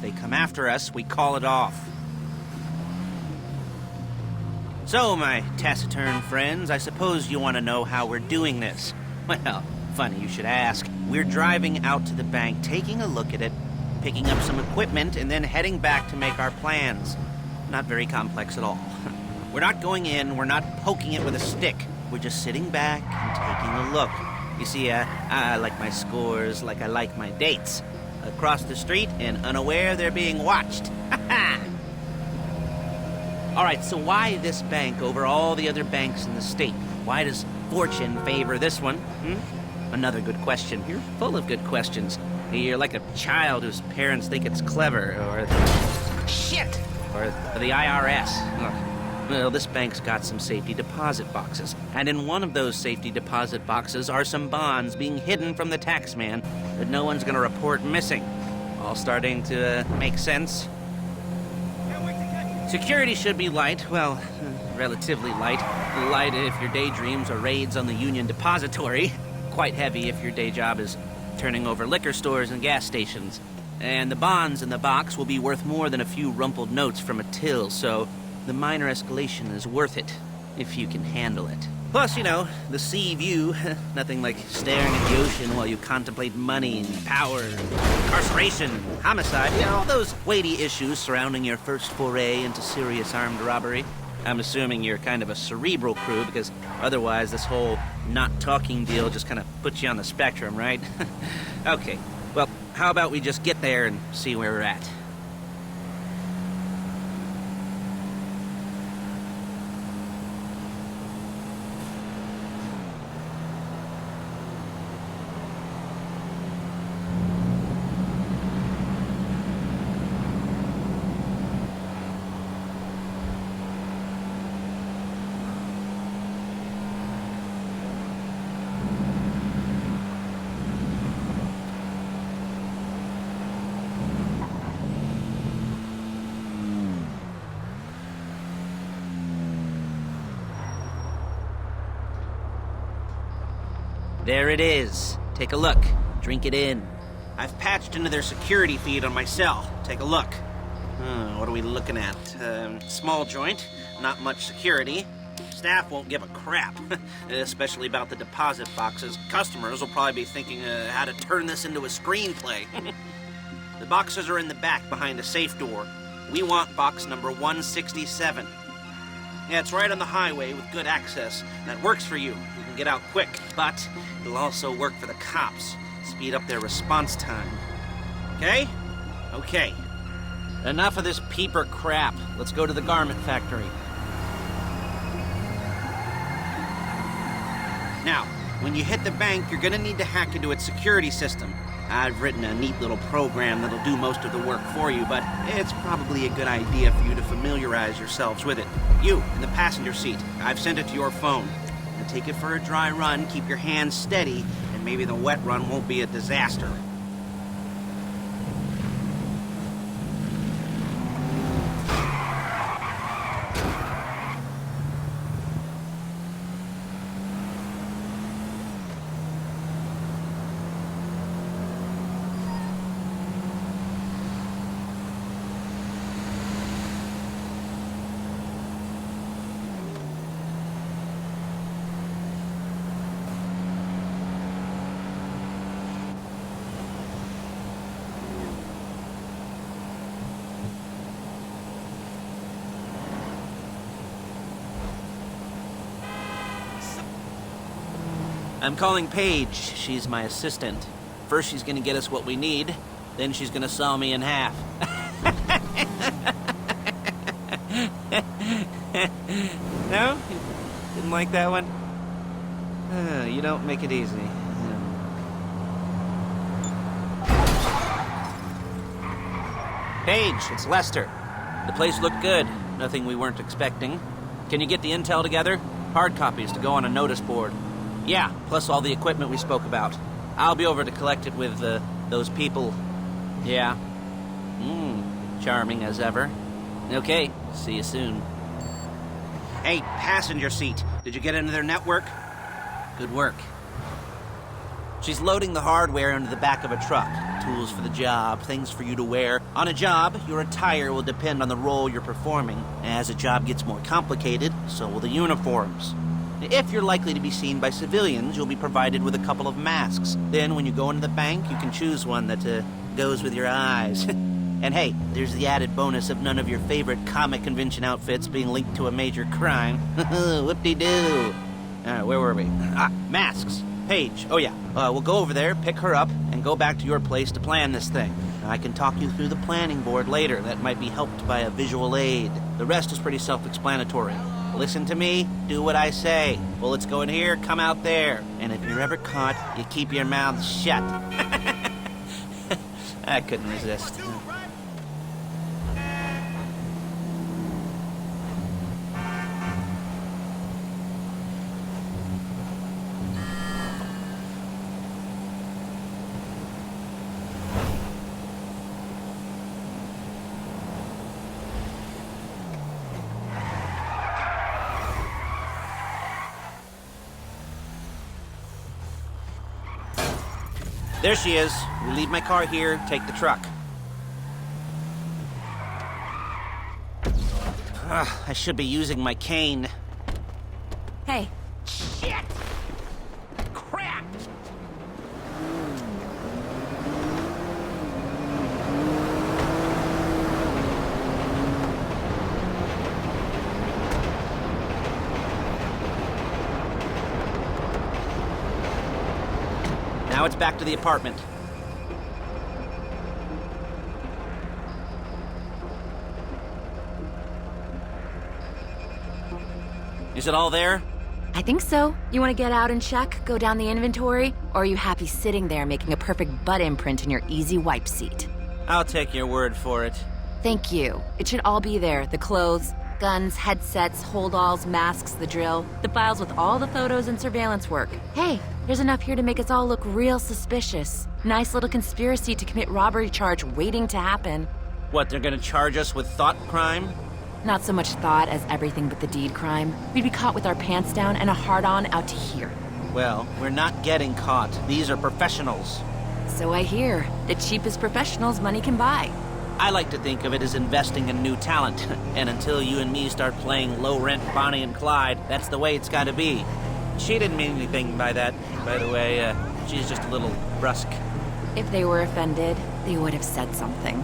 they come after us, we call it off. So, my taciturn friends, I suppose you want to know how we're doing this. Well, funny you should ask. We're driving out to the bank, taking a look at it, picking up some equipment, and then heading back to make our plans. Not very complex at all. We're not going in, we're not poking it with a stick. We're just sitting back and taking a look. You see, I like my scores like I like my dates. Across the street and unaware they're being watched. All right, so why this bank over all the other banks in the state? Why does fortune favor this one? Another good question. You're full of good questions. You're like a child whose parents think it's clever, or... Shit! Or the IRS. Ugh. Well, this bank's got some safety deposit boxes. And in one of those safety deposit boxes are some bonds being hidden from the tax man that no one's gonna report missing. All starting to make sense. Security should be light, well, relatively light. Light if your daydreams are raids on the Union Depository. Quite heavy if your day job is turning over liquor stores and gas stations. And the bonds in the box will be worth more than a few rumpled notes from a till, so the minor escalation is worth it, if you can handle it. Plus, you know, the sea view, nothing like staring at the ocean while you contemplate money and power, and incarceration, and homicide, you know, all those weighty issues surrounding your first foray into serious armed robbery. I'm assuming you're kind of a cerebral crew, because otherwise this whole not talking deal just kind of puts you on the spectrum, right? Okay, well, how about we just get there and see where we're at? There it is. Take a look. Drink it in. I've patched into their security feed on my cell. Take a look. What are we looking at? Small joint, not much security. Staff won't give a crap, especially about the deposit boxes. Customers will probably be thinking how to turn this into a screenplay. The boxes are in the back behind a safe door. We want box number 167. Yeah, it's right on the highway with good access. That works for you. You can get out quick, but it'll also work for the cops. Speed up their response time. Okay? Okay. Enough of this peeper crap. Let's go to the garment factory. Now, when you hit the bank, you're gonna need to hack into its security system. I've written a neat little program that'll do most of the work for you, but it's probably a good idea for you to familiarize yourselves with it. You, in the passenger seat, I've sent it to your phone. Now take it for a dry run, keep your hands steady, and maybe the wet run won't be a disaster. I'm calling Paige. She's my assistant. First she's gonna get us what we need, then she's gonna saw me in half. No? You didn't like that one? You don't make it easy. Paige, it's Lester. The place looked good. Nothing we weren't expecting. Can you get the intel together? Hard copies to go on a notice board. Yeah, plus all the equipment we spoke about. I'll be over to collect it with, those people. Yeah. Charming as ever. Okay, see you soon. Hey, passenger seat. Did you get into their network? Good work. She's loading the hardware into the back of a truck. tools for the job, things for you to wear. On a job, your attire will depend on the role you're performing. As a job gets more complicated, so will the uniforms. If you're likely to be seen by civilians, you'll be provided with a couple of masks. Then when you go into the bank, you can choose one that goes with your eyes. And hey, there's the added bonus of none of your favorite comic convention outfits being linked to a major crime. Whoop-de-doo. Where were we? Masks. Paige. Oh, yeah. We'll go over there, pick her up, and go back to your place to plan this thing. I can talk you through the planning board later. That might be helped by a visual aid. The rest is pretty self-explanatory. Listen to me, do what I say. Bullets go in here, come out there. And if you're ever caught, you keep your mouth shut. I couldn't resist. There she is. We leave my car here, take the truck. I should be using my cane. Hey. Shit! Crap! Now it's back to the apartment. Is it all there? I think so. You want to get out and check, go down the inventory? Or are you happy sitting there making a perfect butt imprint in your easy wipe seat? I'll take your word for it. Thank you. It should all be there. The clothes, guns, headsets, holdalls, masks, the drill. The files with all the photos and surveillance work. Hey, there's enough here to make us all look real suspicious. Nice little conspiracy to commit robbery charge waiting to happen. What, they're gonna charge us with thought crime? Not so much thought as everything but the deed crime. We'd be caught with our pants down and a hard-on out to here. Well, we're not getting caught. These are professionals. So I hear. The cheapest professionals money can buy. I like to think of it as investing in new talent. And until you and me start playing low-rent Bonnie and Clyde, that's the way it's gotta be. She didn't mean anything by that, by the way. She's just a little brusque. If they were offended, they would have said something.